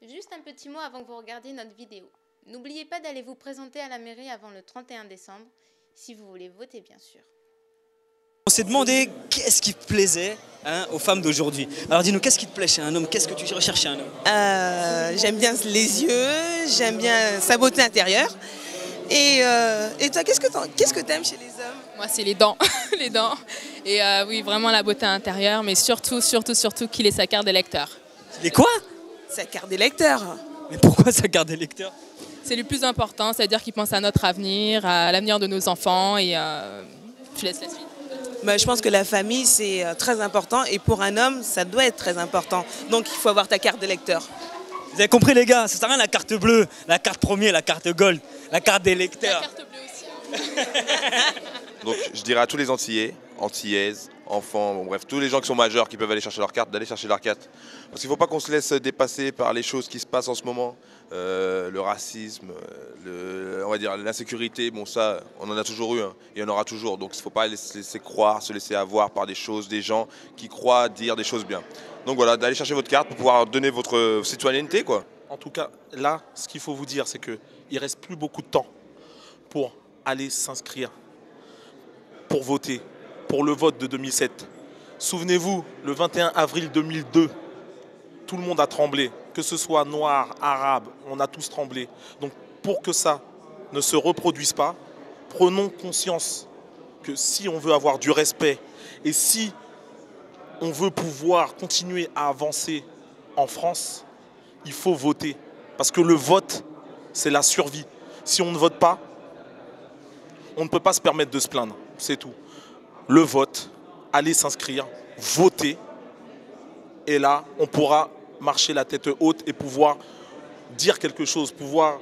Juste un petit mot avant que vous regardiez notre vidéo. N'oubliez pas d'aller vous présenter à la mairie avant le 31 décembre, si vous voulez voter bien sûr. On s'est demandé qu'est-ce qui plaisait aux femmes d'aujourd'hui. Alors dis-nous, qu'est-ce qui te plaît chez un homme? Qu'est-ce que tu recherches chez un homme? J'aime bien les yeux, j'aime bien sa beauté intérieure. Et toi, qu'est-ce que t'aimes chez les hommes? Moi, c'est les dents. Les dents. Et oui, vraiment la beauté intérieure, mais surtout qu'il ait sa carte d'électeur. Les quoi? Sa carte d'électeur. Mais pourquoi sa carte d'électeur? C'est le plus important, c'est-à-dire qu'il pense à notre avenir, à l'avenir de nos enfants et je laisse la suite. Je pense que la famille, c'est très important et pour un homme, ça doit être très important. Donc, il faut avoir ta carte d'électeur. Vous avez compris les gars, ça sert à rien la carte bleue, la carte premier, la carte gold, la carte d'électeur. La carte bleue aussi. Donc je dirais à tous les Antillais, Antillaises, enfants, bon, bref, tous les gens qui sont majeurs qui peuvent aller chercher leur carte, d'aller chercher leur carte. Parce qu'il ne faut pas qu'on se laisse dépasser par les choses qui se passent en ce moment. Le racisme, on va dire l'insécurité, bon ça, on en a toujours eu, hein, et il y en aura toujours. Donc il ne faut pas se laisser croire, se laisser avoir par des choses, des gens qui croient dire des choses bien. Donc voilà, d'aller chercher votre carte pour pouvoir donner votre citoyenneté, quoi. En tout cas, là, ce qu'il faut vous dire, c'est qu'il ne reste plus beaucoup de temps pour aller s'inscrire, pour voter, pour le vote de 2007. Souvenez-vous, le 21 avril 2002, tout le monde a tremblé, que ce soit noir, arabe, on a tous tremblé. Donc pour que ça ne se reproduise pas, prenons conscience que si on veut avoir du respect et si on veut pouvoir continuer à avancer en France, il faut voter. Parce que le vote, c'est la survie. Si on ne vote pas, on ne peut pas se permettre de se plaindre, c'est tout. Le vote, aller s'inscrire, voter, et là, on pourra marcher la tête haute et pouvoir dire quelque chose, pouvoir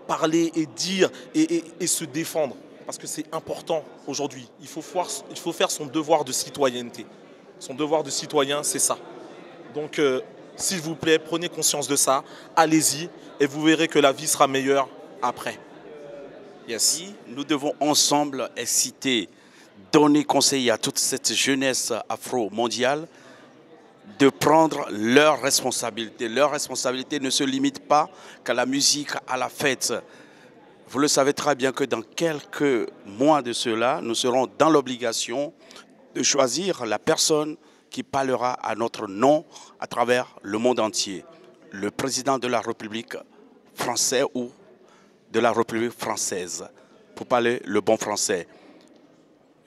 parler et dire et se défendre. Parce que c'est important aujourd'hui. Il faut faire son devoir de citoyenneté. Son devoir de citoyen, c'est ça. Donc, s'il vous plaît, prenez conscience de ça, allez-y, et vous verrez que la vie sera meilleure après. Yes. Nous devons ensemble inciter, donner conseil à toute cette jeunesse afro-mondiale de prendre leurs responsabilités. Leurs responsabilités ne se limitent pas qu'à la musique, à la fête. Vous le savez très bien que dans quelques mois de cela, nous serons dans l'obligation de choisir la personne qui parlera à notre nom à travers le monde entier. Le président de la République française ou de la République française, pour parler le bon français.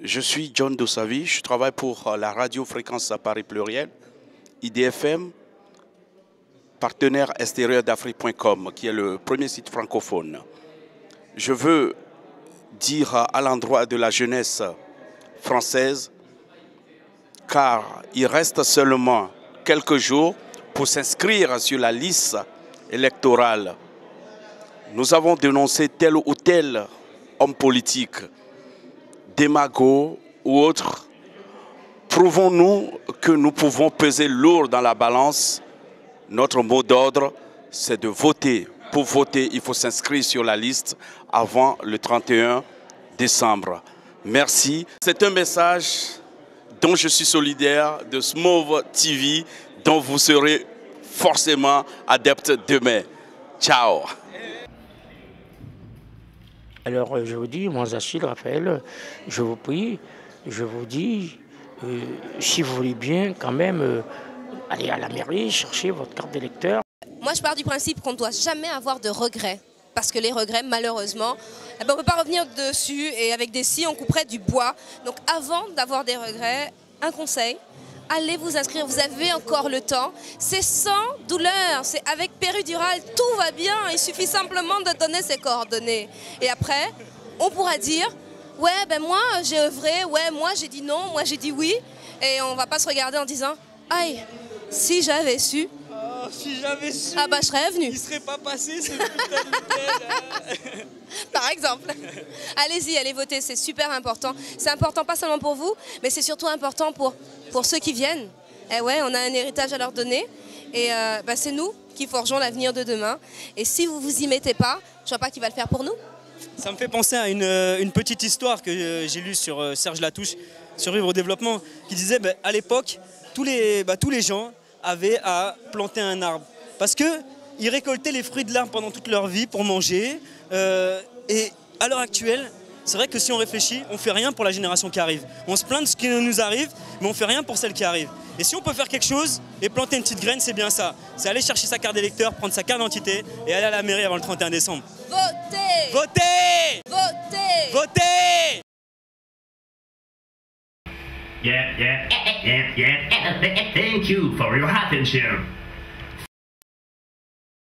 Je suis John Dossavi, je travaille pour la radio Fréquence à Paris Pluriel, IDFM, partenaire extérieur d'Afrique.com, qui est le premier site francophone. Je veux dire à l'endroit de la jeunesse française, car il reste seulement quelques jours pour s'inscrire sur la liste électorale. Nous avons dénoncé tel ou tel homme politique, démago ou autre. Prouvons-nous que nous pouvons peser lourd dans la balance. Notre mot d'ordre, c'est de voter. Pour voter, il faut s'inscrire sur la liste avant le 31 décembre. Merci. C'est un message dont je suis solidaire de Smove TV, dont vous serez forcément adepte demain. Ciao. Alors je vous dis, moi Zachil Raphaël, je vous prie, je vous dis, si vous voulez bien quand même aller à la mairie, chercher votre carte d'électeur. Moi je pars du principe qu'on ne doit jamais avoir de regrets. Parce que les regrets, malheureusement, on ne peut pas revenir dessus et avec des scies, on couperait du bois. Donc avant d'avoir des regrets, un conseil, allez vous inscrire, vous avez encore le temps. C'est sans douleur, c'est avec péridurale, tout va bien. Il suffit simplement de donner ses coordonnées. Et après, on pourra dire, ouais, ben moi j'ai œuvré, ouais, moi j'ai dit non, moi j'ai dit oui. Et on ne va pas se regarder en disant, aïe, si j'avais su. Oh, si j'avais su, ah bah je serais venu. Il ne serait pas passé ce putain de Par exemple. Allez-y, allez voter, c'est super important. C'est important pas seulement pour vous, mais c'est surtout important pour ceux qui viennent. Eh ouais, on a un héritage à leur donner. Et c'est nous qui forgeons l'avenir de demain. Et si vous vous y mettez pas, je vois pas qui va le faire pour nous. Ça me fait penser à une petite histoire que j'ai lue sur Serge Latouche, sur Vivre au développement, qui disait à l'époque, tous les gens avaient à planter un arbre Parce qu'ils récoltaient les fruits de l'arbre pendant toute leur vie pour manger. Et à l'heure actuelle, c'est vrai que si on réfléchit, on ne fait rien pour la génération qui arrive. On se plaint de ce qui nous arrive, mais on ne fait rien pour celle qui arrive. Et si on peut faire quelque chose et planter une petite graine, c'est bien ça. C'est aller chercher sa carte d'électeur, prendre sa carte d'identité et aller à la mairie avant le 31 décembre. Votez! Votez! Votez! Votez! Yeah. Thank you for your attention.